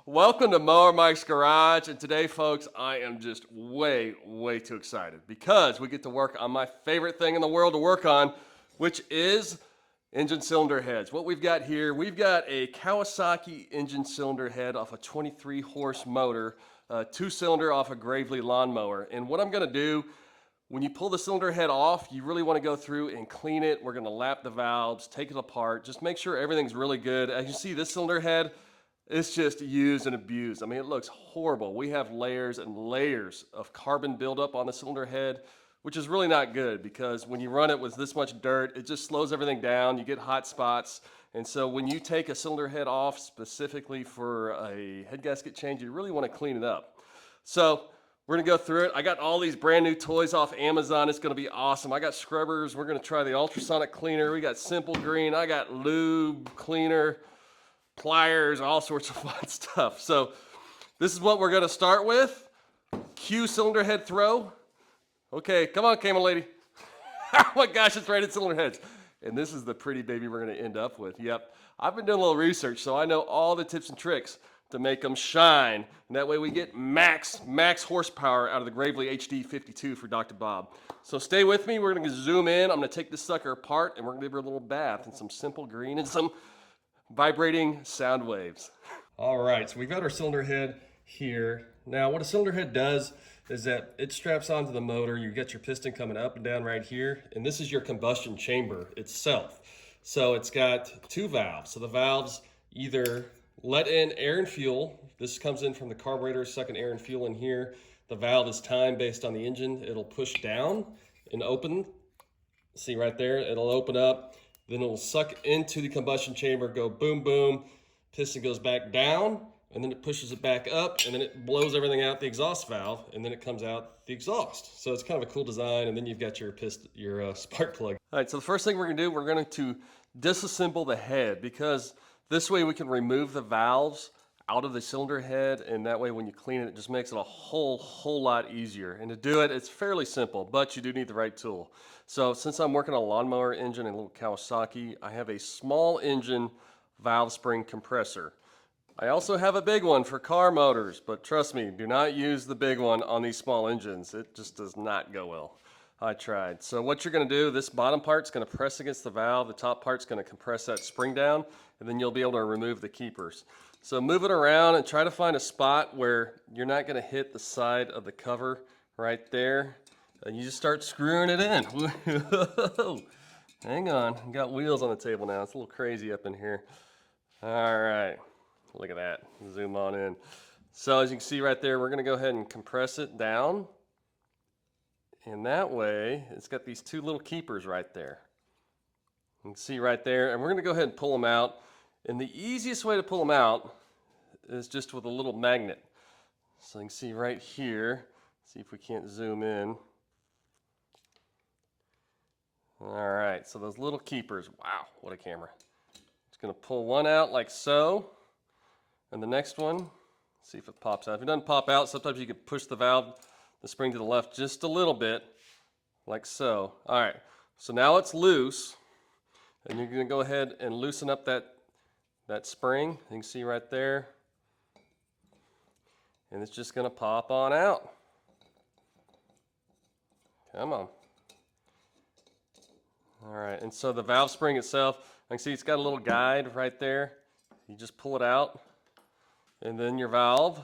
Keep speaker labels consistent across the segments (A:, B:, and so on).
A: Welcome to Mower Mike's Garage, and today, folks, I am just way too excited because we get to work on my favorite thing in the world to work on, which is engine cylinder heads. What we've got here, we've got a Kawasaki engine cylinder head off a 23 horse motor, 2-cylinder off a Gravely lawnmower. And what I'm gonna do, when you pull the cylinder head off, you really want to go through and clean it. We're going to lap the valves, take it apart, just make sure everything's really good. As you see, this cylinder head, it's just used and abused. I mean, it looks horrible. We have layers and layers of carbon buildup on the cylinder head, which is really not good because when you run it with this much dirt, it just slows everything down. You get hot spots. And so when you take a cylinder head off specifically for a head gasket change, you really want to clean it up. So we're gonna go through it. I got all these brand new toys off Amazon. It's gonna be awesome. I got scrubbers. We're gonna try the ultrasonic cleaner. We got simple green. I got lube cleaner, pliers, all sorts of fun stuff. So this is what we're gonna start with. Cue cylinder head throw. Okay, come on, camel lady. Oh my gosh, it's right at cylinder heads. And this is the pretty baby we're gonna end up with. Yep, I've been doing a little research, so I know all the tips and tricks to make them shine. And that way we get max horsepower out of the Gravely HD 52 for Dr. Bob. So stay with me. We're gonna zoom in. I'm gonna take this sucker apart and we're gonna give her a little bath in some simple green and some vibrating sound waves. All right, so we've got our cylinder head here. Now what a cylinder head does is that it straps onto the motor. You get your piston coming up and down right here, and this is your combustion chamber itself. So it's got two valves. So the valves either let in air and fuel. This comes in from the carburetor, sucking air and fuel in here. The valve is timed based on the engine. It'll push down and open. See right there, it'll open up. Then it'll suck into the combustion chamber, go boom, boom. Piston goes back down, and then it pushes it back up, and then it blows everything out the exhaust valve, and then it comes out the exhaust. So it's kind of a cool design, and then you've got your spark plug. All right, so the first thing we're gonna do, we're going to disassemble the head, because this way we can remove the valves out of the cylinder head, and that way when you clean it, it just makes it a whole lot easier. And to do it, it's fairly simple, but you do need the right tool. So since I'm working on a lawnmower engine and a little Kawasaki, I have a small engine valve spring compressor. I also have a big one for car motors, but trust me, do not use the big one on these small engines. It just does not go well. I tried. So what you're going to do, this bottom part's going to press against the valve, the top part's going to compress that spring down, and then you'll be able to remove the keepers. So move it around and try to find a spot where you're not going to hit the side of the cover right there. And you just start screwing it in. Hang on, I got wheels on the table now. It's a little crazy up in here. All right, look at that. Zoom on in. So as you can see right there, we're going to go ahead and compress it down. And that way, it's got these two little keepers right there. You can see right there, and we're going to go ahead and pull them out. And the easiest way to pull them out is just with a little magnet. So you can see right here, see if we can't zoom in. All right, so those little keepers, wow, what a camera. Just going to pull one out like so, and the next one, see if it pops out. If it doesn't pop out, sometimes you can push the valve, the spring to the left just a little bit, like so. All right, so now it's loose, and you're going to go ahead and loosen up that spring. You can see right there, and it's just going to pop on out. Come on. All right, and so the valve spring itself, I can see it's got a little guide right there. You just pull it out, and then your valve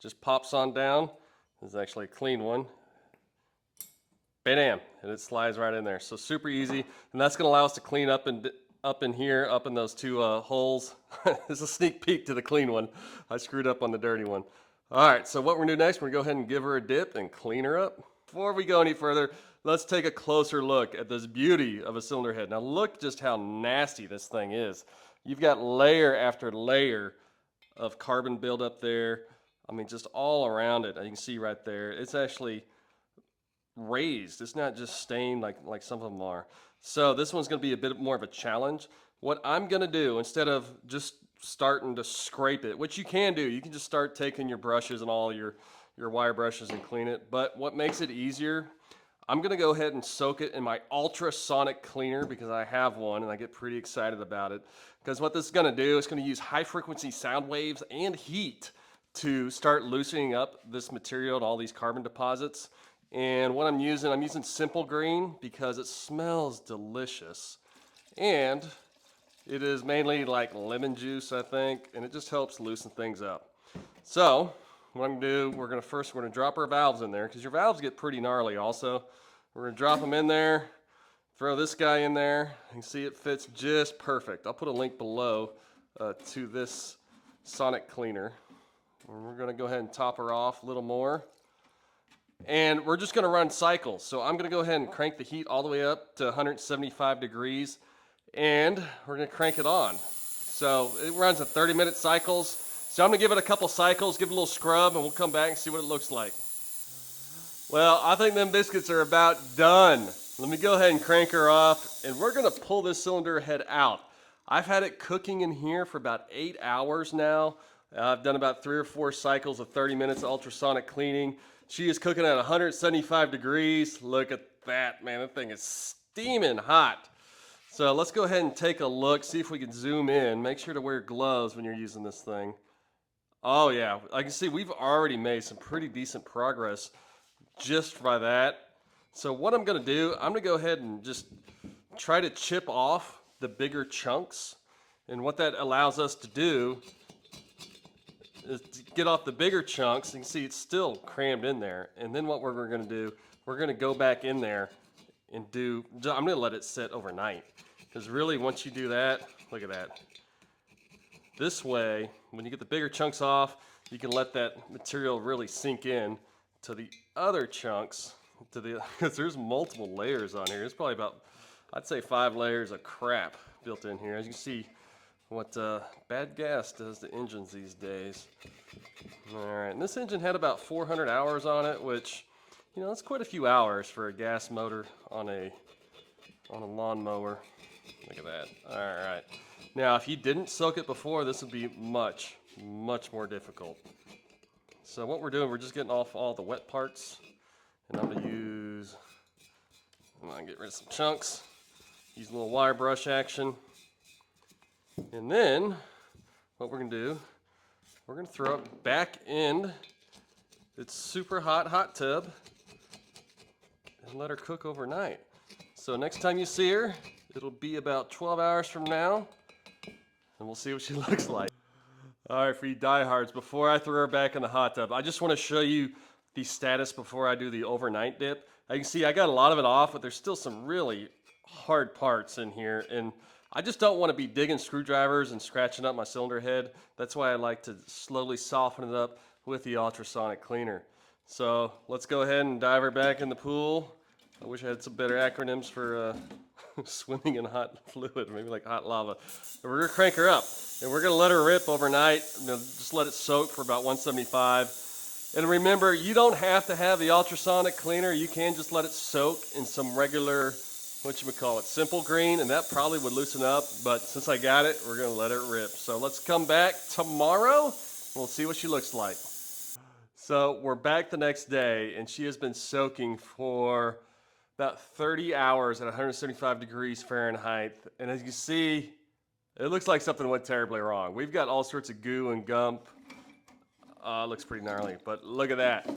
A: just pops on down. This is actually a clean one. Bam, and it slides right in there. So super easy, and that's going to allow us to clean up in here, up in those two holes. This is a sneak peek to the clean one. I screwed up on the dirty one. All right, so what we're gonna do next, we're gonna go ahead and give her a dip and clean her up. Before we go any further, let's take a closer look at this beauty of a cylinder head. Now look just how nasty this thing is. You've got layer after layer of carbon buildup there. I mean, just all around it. You can see right there, it's actually raised. It's not just stained like some of them are. So this one's going to be a bit more of a challenge. What I'm going to do, instead of just starting to scrape it, which you can do, you can just start taking your brushes and all your wire brushes and clean it. But what makes it easier, I'm going to go ahead and soak it in my ultrasonic cleaner because I have one and I get pretty excited about it. Because what this is going to do, it's going to use high frequency sound waves and heat to start loosening up this material and all these carbon deposits. And what I'm using Simple Green because it smells delicious. And it is mainly like lemon juice, I think, and it just helps loosen things up. So what I'm gonna do, we're gonna drop our valves in there because your valves get pretty gnarly also. We're gonna drop them in there, throw this guy in there. You can see it fits just perfect. I'll put a link below to this sonic cleaner. And we're gonna go ahead and top her off a little more. And we're just gonna run cycles. So I'm gonna go ahead and crank the heat all the way up to 175 degrees and we're gonna crank it on. So it runs at 30-minute cycles. So I'm gonna give it a couple cycles, give it a little scrub, and we'll come back and see what it looks like. Well, I think them biscuits are about done. Let me go ahead and crank her off, and we're gonna pull this cylinder head out. I've had it cooking in here for about 8 hours now. I've done about 3 or 4 cycles of 30 minutes of ultrasonic cleaning. She is cooking at 175 degrees. Look at that, man, that thing is steaming hot. So let's go ahead and take a look, see if we can zoom in. Make sure to wear gloves when you're using this thing. Oh yeah, I can see we've already made some pretty decent progress just by that. So what I'm gonna do, I'm gonna go ahead and just try to chip off the bigger chunks. And what that allows us to do is to get off the bigger chunks. You can see it's still crammed in there. And then what we're gonna do, we're gonna go back in there and I'm gonna let it sit overnight. Because really, once you do that, look at that. This way, when you get the bigger chunks off, you can let that material really sink in to the other chunks. Because there's multiple layers on here. There's probably about, I'd say 5 layers of crap built in here. As you can see, what bad gas does to engines these days. All right, and this engine had about 400 hours on it, which, you know, that's quite a few hours for a gas motor on a lawnmower. Look at that. All right. Now, if you didn't soak it before, this would be much, much more difficult. So what we're doing, we're just getting off all the wet parts. And I'm gonna get rid of some chunks. Use a little wire brush action. And then, what we're gonna do, we're gonna throw it back in its super hot tub and let her cook overnight. So next time you see her, it'll be about 12 hours from now, and we'll see what she looks like. All right, for you diehards, before I throw her back in the hot tub, I just want to show you the status before I do the overnight dip. You can see I got a lot of it off, but there's still some really hard parts in here, and I just don't want to be digging screwdrivers and scratching up my cylinder head. That's why I like to slowly soften it up with the ultrasonic cleaner. So let's go ahead and dive her back in the pool. I wish I had some better acronyms for swimming in hot fluid, maybe like hot lava. But we're gonna crank her up, and we're gonna let her rip overnight. Just let it soak for about 175. And remember, you don't have to have the ultrasonic cleaner. You can just let it soak in some regular, Simple Green, and that probably would loosen up. But since I got it, we're gonna let it rip. So let's come back tomorrow, and we'll see what she looks like. So we're back the next day, and she has been soaking for about 30 hours at 175 degrees Fahrenheit. And as you can see, it looks like something went terribly wrong. We've got all sorts of goo and gump. It looks pretty gnarly, but look at that.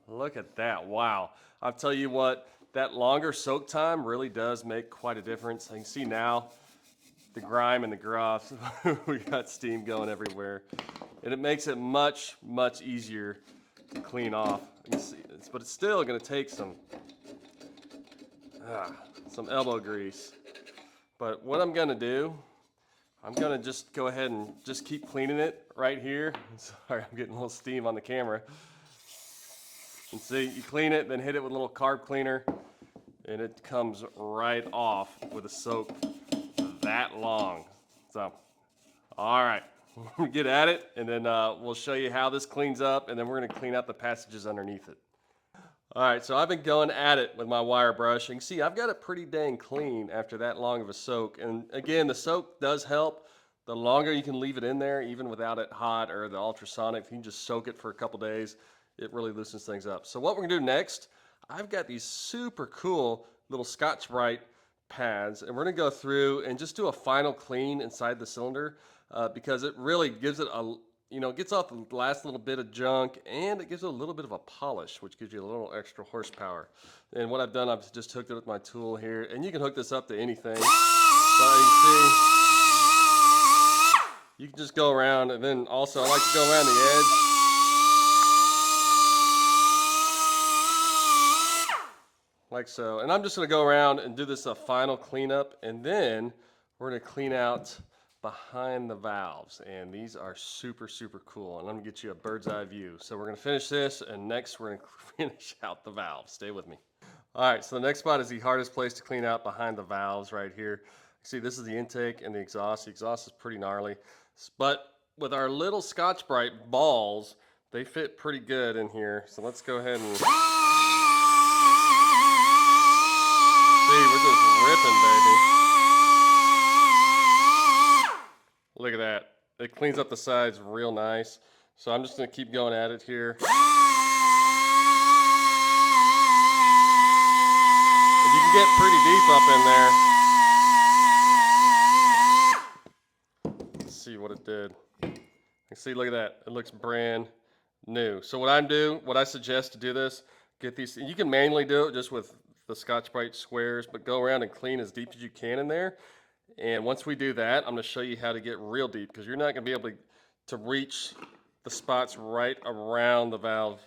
A: Look at that, wow. I'll tell you what, that longer soak time really does make quite a difference. You can see now the grime and the groth. We got steam going everywhere. And it makes it much, much easier to clean off. You can see, but it's still gonna take some elbow grease. But what I'm gonna do, I'm gonna just go ahead and just keep cleaning it right here. Sorry, I'm getting a little steam on the camera. And see, you clean it, then hit it with a little carb cleaner, and it comes right off with a soak that long. So, all right, we'll get at it, and then we'll show you how this cleans up, and then we're gonna clean out the passages underneath it. All right, so I've been going at it with my wire brush. You can see I've got it pretty dang clean after that long of a soak. And again, the soak does help. The longer you can leave it in there, even without it hot or the ultrasonic, if you can just soak it for a couple days, it really loosens things up. So what we're gonna do next, I've got these super cool little Scotch-Brite pads, and we're gonna go through and just do a final clean inside the cylinder because it really gives it a, you know, it gets off the last little bit of junk, and it gives it a little bit of a polish, which gives you a little extra horsepower. And what I've done, I've just hooked it with my tool here, and you can hook this up to anything. So you can see, you can just go around, and then also I like to go around the edge. Like so. And I'm just going to go around and do this a final cleanup, and then we're going to clean out behind the valves, and these are super cool, and I'm gonna get you a bird's eye view. So we're gonna finish this, and next we're gonna finish out the valves. Stay with me. All right, so the next spot is the hardest place to clean out behind the valves right here. See, this is the intake and the exhaust. The exhaust is pretty gnarly, but with our little Scotch-Brite balls, they fit pretty good in here. So let's go ahead and see, we're just ripping, baby. Look at that. It cleans up the sides real nice. So I'm just going to keep going at it here. And you can get pretty deep up in there. Let's see what it did. You can see, look at that. It looks brand new. So what I suggest to do this, get these, you can manually do it just with the Scotch-Brite squares, but go around and clean as deep as you can in there. And once we do that, I'm going to show you how to get real deep, because you're not going to be able to reach the spots right around the valve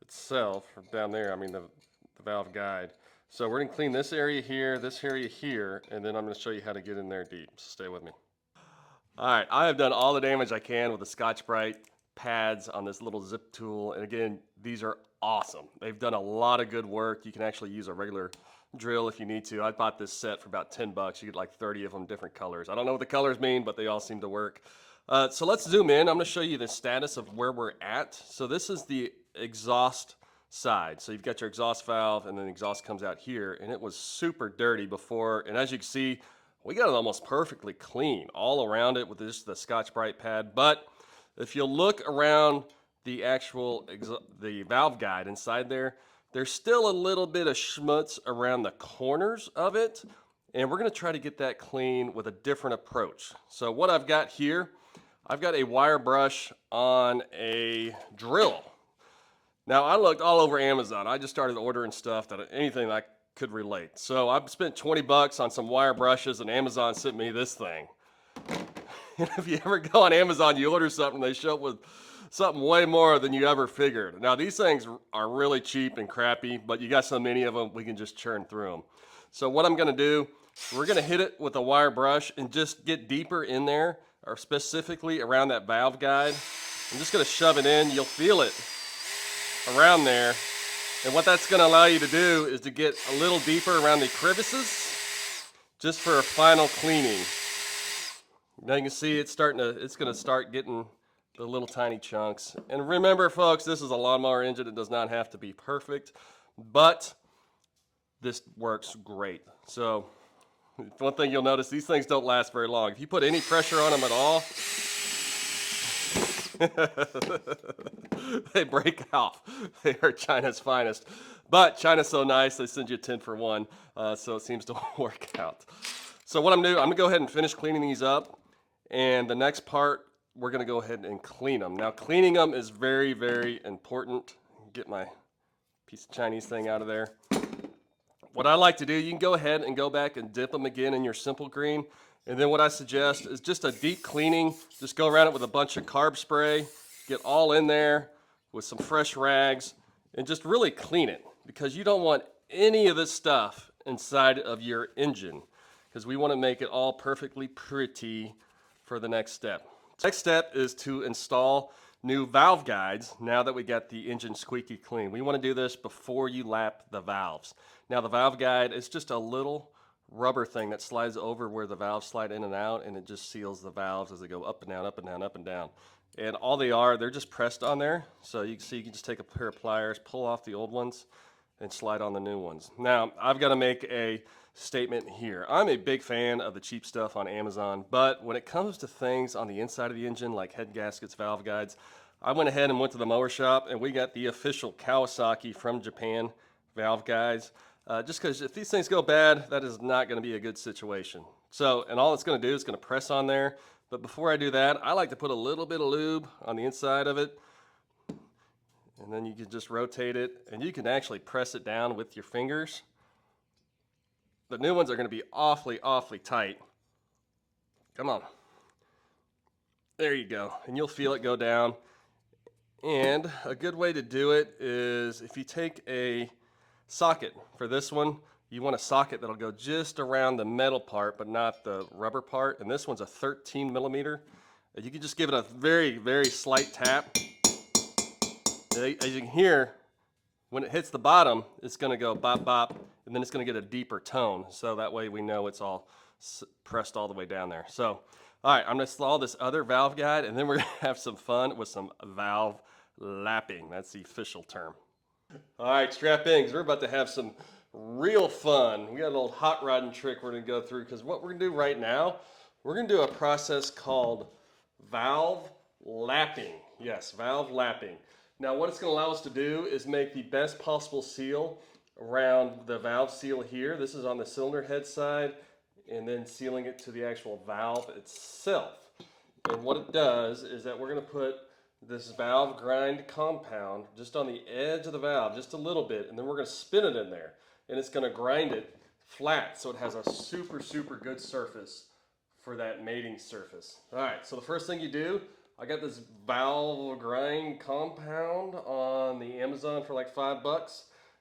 A: itself, or down there, I mean the valve guide. So we're going to clean this area here, and then I'm going to show you how to get in there deep. So stay with me. All right, I have done all the damage I can with the Scotch-Brite pads on this little zip tool. And again, these are awesome. They've done a lot of good work. You can actually use a regular drill if you need to. I bought this set for about 10 bucks. You get like 30 of them, different colors. I don't know what the colors mean, but they all seem to work. So let's zoom in. I'm going to show you the status of where we're at. So this is the exhaust side. So you've got your exhaust valve, and then the exhaust comes out here, and it was super dirty before. And as you can see, we got it almost perfectly clean all around it with just the Scotch-Brite pad. But if you look around the actual the valve guide inside there, there's still a little bit of schmutz around the corners of it, and we're going to try to get that clean with a different approach. So what I've got here, I've got a wire brush on a drill. Now, I looked all over Amazon. I just started ordering stuff, anything I could relate. So I've spent 20 bucks on some wire brushes, and Amazon sent me this thing. And if you ever go on Amazon, you order something, they show up with something way more than you ever figured. Now, these things are really cheap and crappy, but you got so many of them, we can just churn through them. So what I'm going to do, we're going to hit it with a wire brush and just get deeper in there, or specifically around that valve guide. I'm just going to shove it in. You'll feel it around there. And what that's going to allow you to do is to get a little deeper around the crevices, just for a final cleaning. Now you can see it's going to start getting the little tiny chunks. And remember, folks, this is a lawnmower engine. It does not have to be perfect, but this works great. So one thing you'll notice, these things don't last very long. If you put any pressure on them at all, they break off. They are China's finest. But China's so nice, they send you a 10 for 1. So it seems to work out. So what I'm going to do, I'm going to go ahead and finish cleaning these up. And the next part, we're going to go ahead and clean them. Now, cleaning them is very important. Get my piece of Chinese thing out of there. What I like to do, you can go ahead and go back and dip them again in your simple green. And then what I suggest is just a deep cleaning. Just go around it with a bunch of carb spray. Get all in there with some fresh rags and just really clean it, because you don't want any of this stuff inside of your engine, because we want to make it all perfectly pretty for the next step. Next step is to install new valve guides now that we got the engine squeaky clean. We want to do this before you lap the valves. Now, the valve guide is just a little rubber thing that slides over where the valves slide in and out, and it just seals the valves as they go up and down, up and down, up and down. And all they are, they're just pressed on there. So you can see, you can just take a pair of pliers, pull off the old ones, and slide on the new ones. Now, I've got to make a statement here. I'm a big fan of the cheap stuff on Amazon, but when it comes to things on the inside of the engine, like head gaskets, valve guides, I went ahead and went to the mower shop, and we got the official Kawasaki from Japan valve guides. Just because if these things go bad, that is not going to be a good situation. So, and all it's going to do is going to press on there, But before I do that, I like to put a little bit of lube on the inside of it. And then you can just rotate it, and you can actually press it down with your fingers. The new ones are going to be awfully, awfully tight. Come on. There you go. And you'll feel it go down. And a good way to do it is if you take a socket for this one, you want a socket that'll go just around the metal part, but not the rubber part. And this one's a 13 millimeter. You can just give it a very, very slight tap. As you can hear, when it hits the bottom, it's going to go bop, bop, and then it's going to get a deeper tone. So that way we know it's all pressed all the way down there. So, all right, I'm going to install this other valve guide, and then we're going to have some fun with some valve lapping. That's the official term. All right, strap in, because we're about to have some real fun. We got a little hot rodding trick we're going to go through, because what we're going to do right now, we're going to do a process called valve lapping. Yes, valve lapping. Now what it's going to allow us to do is make the best possible seal around the valve seal here. This is on the cylinder head side, and then sealing it to the actual valve itself. And what it does is that we're going to put this valve grind compound just on the edge of the valve, just a little bit, and then we're going to spin it in there. And it's going to grind it flat so it has a super, super good surface for that mating surface. All right, so the first thing you do, I got this valve grind compound on the Amazon for like $5, and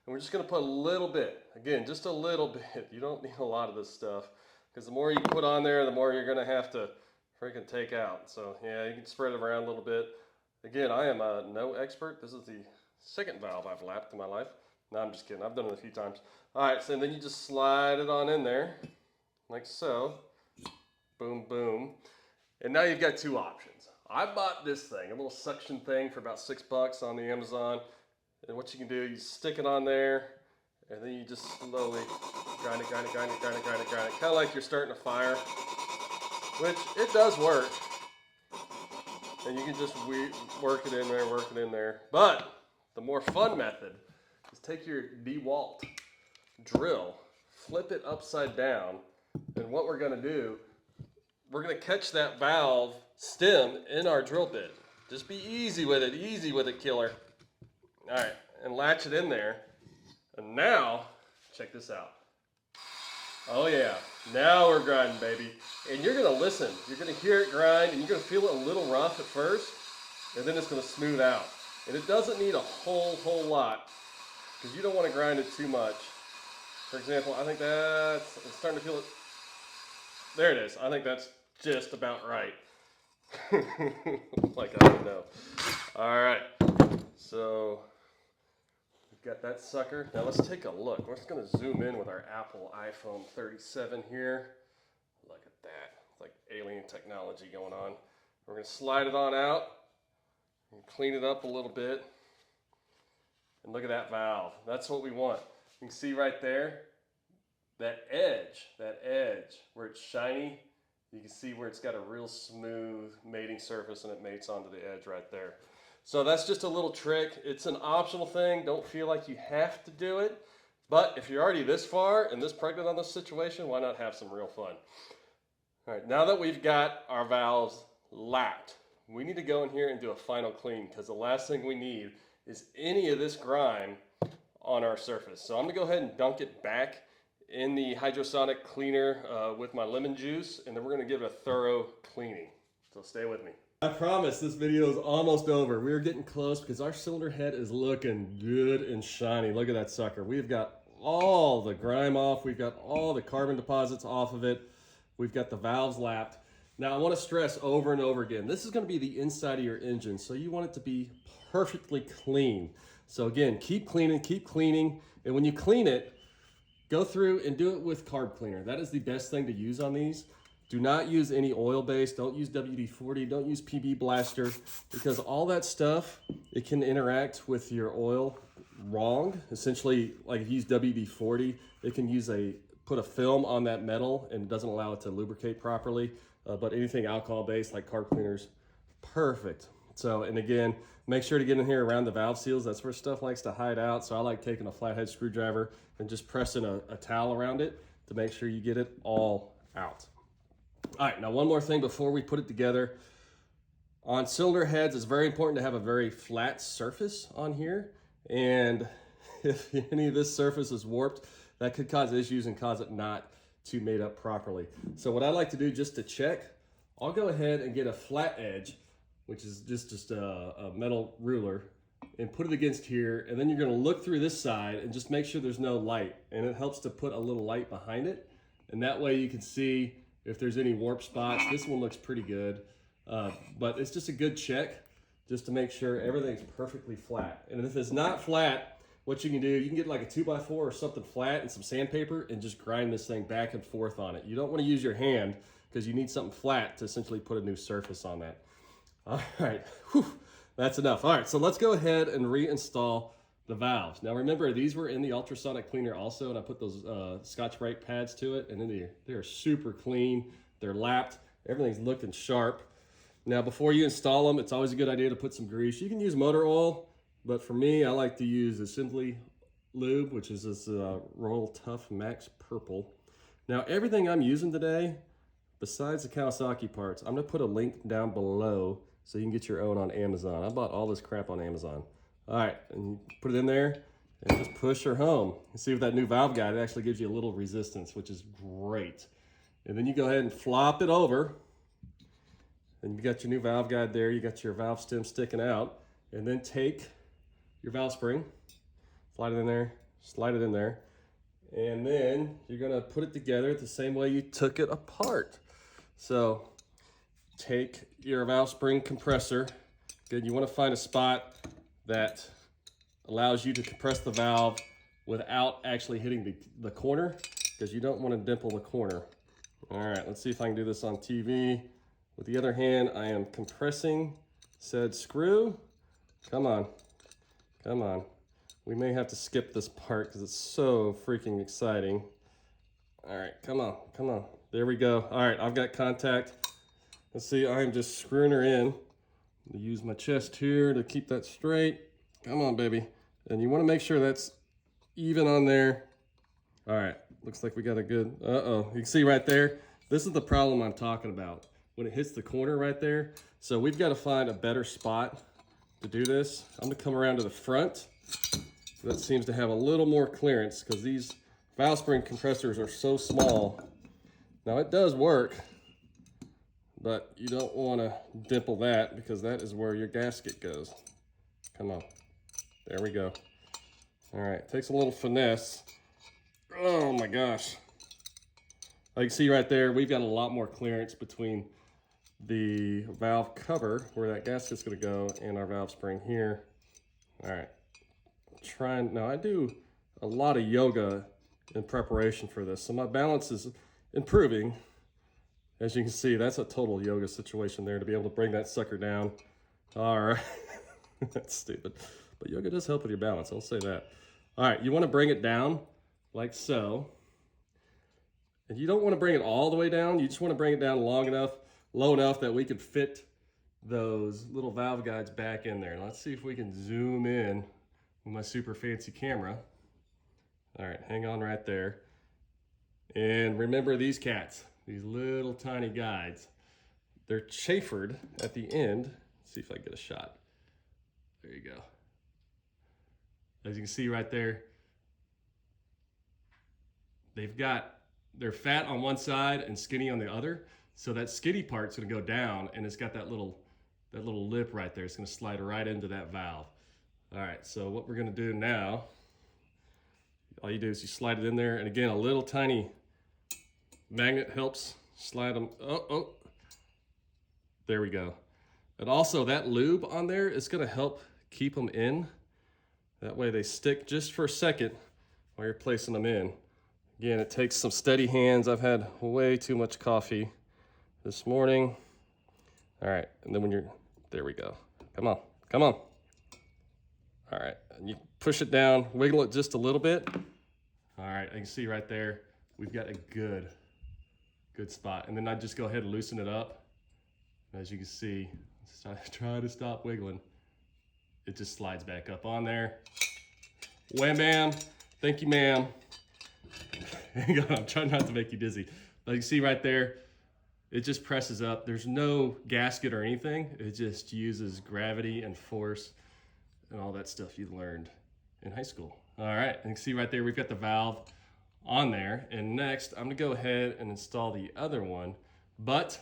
A: we're just gonna put a little bit, again, just a little bit. You don't need a lot of this stuff, because the more you put on there, the more you're gonna have to freaking take out. So yeah, you can spread it around a little bit. Again, I am no expert. This is the second valve I've lapped in my life. No, I'm just kidding, I've done it a few times. All right, so then you just slide it on in there, like so. Boom, boom. And now you've got two options. I bought this thing, a little suction thing for about $6 on the Amazon. And what you can do, you stick it on there, and then you just slowly grind it, grind it, grind it, grind it, grind it, grind it. Kind of like you're starting a fire, which it does work. And you can just work it in there, work it in there. But the more fun method is take your DeWalt drill, flip it upside down, and what we're gonna do, we're gonna catch that valve stem in our drill bit. Just be easy with it, killer. All right, and latch it in there. And now, check this out. Oh yeah, now we're grinding, baby. And you're gonna listen, you're gonna hear it grind, and you're gonna feel it a little rough at first, and then it's gonna smooth out. And it doesn't need a whole lot, because you don't wanna grind it too much. For example, I think it's starting to feel it. There it is, I think that's just about right. Like I don't know. All right, so we've got that sucker. Now let's take a look. We're just gonna zoom in with our Apple iPhone 37 here. Look at that. It's like alien technology going on. We're gonna slide it on out and clean it up a little bit. And look at that valve. That's what we want. You can see right there, that edge where it's shiny. You can see where it's got a real smooth mating surface, and it mates onto the edge right there. So that's just a little trick. It's an optional thing. Don't feel like you have to do it. But if you're already this far and this pregnant on this situation, why not have some real fun? All right, now that we've got our valves lapped, we need to go in here and do a final clean, because the last thing we need is any of this grime on our surface. So I'm gonna go ahead and dunk it back in the hydrosonic cleaner with my lemon juice, and then we're gonna give it a thorough cleaning. So stay with me. I promise this video is almost over. We're getting close because our cylinder head is looking good and shiny. Look at that sucker. We've got all the grime off. We've got all the carbon deposits off of it. We've got the valves lapped. Now I want to stress over and over again, this is going to be the inside of your engine, so you want it to be perfectly clean. So again, keep cleaning, and when you clean it, go through and do it with carb cleaner. That is the best thing to use on these. Do not use any oil-based, don't use WD-40, don't use PB Blaster, because all that stuff, it can interact with your oil wrong. Essentially, like if you use WD-40, it can put a film on that metal and it doesn't allow it to lubricate properly. But anything alcohol-based like carb cleaners, perfect. So, and again, make sure to get in here around the valve seals. That's where stuff likes to hide out. So I like taking a flathead screwdriver and just pressing a towel around it to make sure you get it all out. All right, now one more thing before we put it together. On cylinder heads, it's very important to have a very flat surface on here. And if any of this surface is warped, that could cause issues and cause it not to mate up properly. So what I like to do just to check, I'll go ahead and get a flat edge, which is just a metal ruler, and put it against here. And then you're gonna look through this side and just make sure there's no light. And it helps to put a little light behind it. And that way you can see if there's any warp spots. This one looks pretty good, but it's just a good check just to make sure everything's perfectly flat. And if it's not flat, what you can do, you can get like a 2x4 or something flat and some sandpaper and just grind this thing back and forth on it. You don't want to use your hand because you need something flat to essentially put a new surface on that. All right, whew, that's enough. All right, so let's go ahead and reinstall the valves. Now remember, these were in the ultrasonic cleaner also, and I put those Scotch-Brite pads to it, and then they're super clean, they're lapped, everything's looking sharp. Now before you install them, it's always a good idea to put some grease. You can use motor oil, but for me, I like to use the Simply Lube, which is this Royal Tough Max Purple. Now everything I'm using today, besides the Kawasaki parts, I'm gonna put a link down below so you can get your own on Amazon. I bought all this crap on Amazon. All right, and you put it in there and just push her home. And see with that new valve guide, it actually gives you a little resistance, which is great. And then you go ahead and flop it over. And you got your new valve guide there. You got your valve stem sticking out. And then take your valve spring, slide it in there, slide it in there. And then you're gonna put it together the same way you took it apart. So take your valve spring compressor. Good, you wanna find a spot that allows you to compress the valve without actually hitting the corner, because you don't want to dimple the corner. All right, let's see if I can do this on TV. With the other hand, I am compressing said screw. Come on, come on. We may have to skip this part because it's so freaking exciting. All right, come on, come on. There we go. All right, I've got contact. Let's see, I'm just screwing her in. I'm gonna use my chest here to keep that straight. Come on, baby. And you wanna make sure that's even on there. All right, looks like we got a good, uh-oh. You can see right there, this is the problem I'm talking about. When it hits the corner right there. So we've gotta find a better spot to do this. I'm gonna come around to the front. That seems to have a little more clearance because these valve spring compressors are so small. Now it does work, but you don't want to dimple that because that is where your gasket goes. Come on. There we go. All right, takes a little finesse. Oh my gosh. Like you see right there, we've got a lot more clearance between the valve cover where that gasket's gonna go and our valve spring here. All right, now I do a lot of yoga in preparation for this, so my balance is improving. As you can see, that's a total yoga situation there to be able to bring that sucker down. All right, that's stupid. But yoga does help with your balance, I'll say that. All right, you wanna bring it down like so. And you don't wanna bring it all the way down, you just wanna bring it down low enough that we could fit those little valve guides back in there. Let's see if we can zoom in with my super fancy camera. All right, hang on right there. And remember these cats. These little tiny guides, they're chamfered at the end. Let's see if I can get a shot. There you go. As you can see right there, they're fat on one side and skinny on the other. So that skinny part's gonna go down and it's got that little lip right there. It's gonna slide right into that valve. All right, so what we're gonna do now, all you do is you slide it in there, and again, a little tiny magnet helps slide them. Oh, there we go. And also that lube on there is gonna help keep them in. That way they stick just for a second while you're placing them in. Again, it takes some steady hands. I've had way too much coffee this morning. All right, and then there we go. Come on, come on. All right, and you push it down, wiggle it just a little bit. All right, I can see right there, we've got a good spot. And then I just go ahead and loosen it up. As you can see, try to stop wiggling. It just slides back up on there. Wham bam, thank you ma'am. Hang on, I'm trying not to make you dizzy. But you can see right there, it just presses up. There's no gasket or anything. It just uses gravity and force and all that stuff you learned in high school. All right, and you can see right there, we've got the valve on there. And next, I'm gonna go ahead and install the other one. But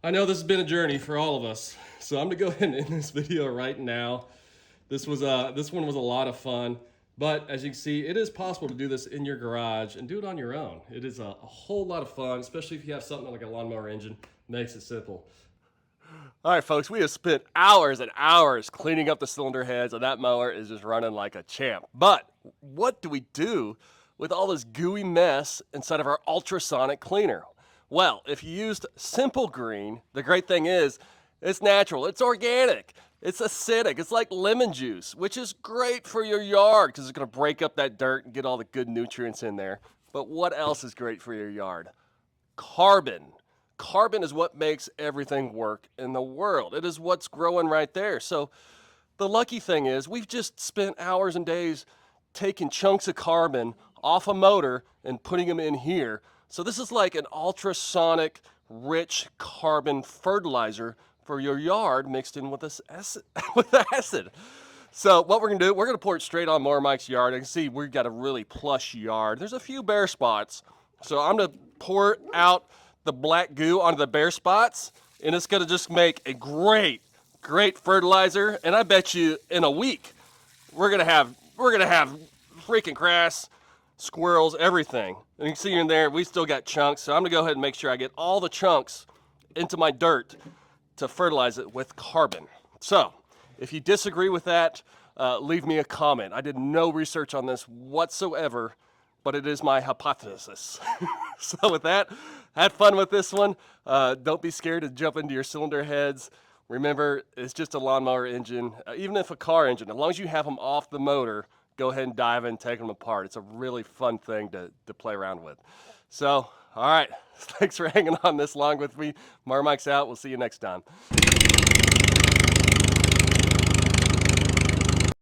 A: I know this has been a journey for all of us, so I'm gonna go ahead and end this video right now. This one was a lot of fun, but as you can see, it is possible to do this in your garage and do it on your own. It is a whole lot of fun, especially if you have something like a lawnmower engine. Makes it simple. All right, folks, we have spent hours and hours cleaning up the cylinder heads, and that mower is just running like a champ. But what do we do with all this gooey mess inside of our ultrasonic cleaner? Well, if you used Simple Green, the great thing is it's natural, it's organic, it's acidic, it's like lemon juice, which is great for your yard because it's going to break up that dirt and get all the good nutrients in there. But what else is great for your yard? Carbon. Carbon is what makes everything work in the world. It is what's growing right there. So the lucky thing is we've just spent hours and days taking chunks of carbon off a motor and putting them in here. So this is like an ultrasonic rich carbon fertilizer for your yard mixed in with this acid, acid. So what we're gonna do, we're gonna pour it straight on Mower Mike's yard. You can see we've got a really plush yard. There's a few bare spots. So I'm gonna pour out the black goo onto the bare spots, and it's gonna just make a great fertilizer. And I bet you in a week, we're gonna have freaking grass, squirrels, everything. And you can see in there, we still got chunks. So I'm gonna go ahead and make sure I get all the chunks into my dirt to fertilize it with carbon. So if you disagree with that, leave me a comment. I did no research on this whatsoever, but it is my hypothesis. So with that, had fun with this one. Don't be scared to jump into your cylinder heads. Remember, it's just a lawnmower engine, even if a car engine, as long as you have them off the motor, go ahead and dive in, take them apart. It's a really fun thing to play around with. So, all right, thanks for hanging on this long with me. Mower Mike's out. We'll see you next time.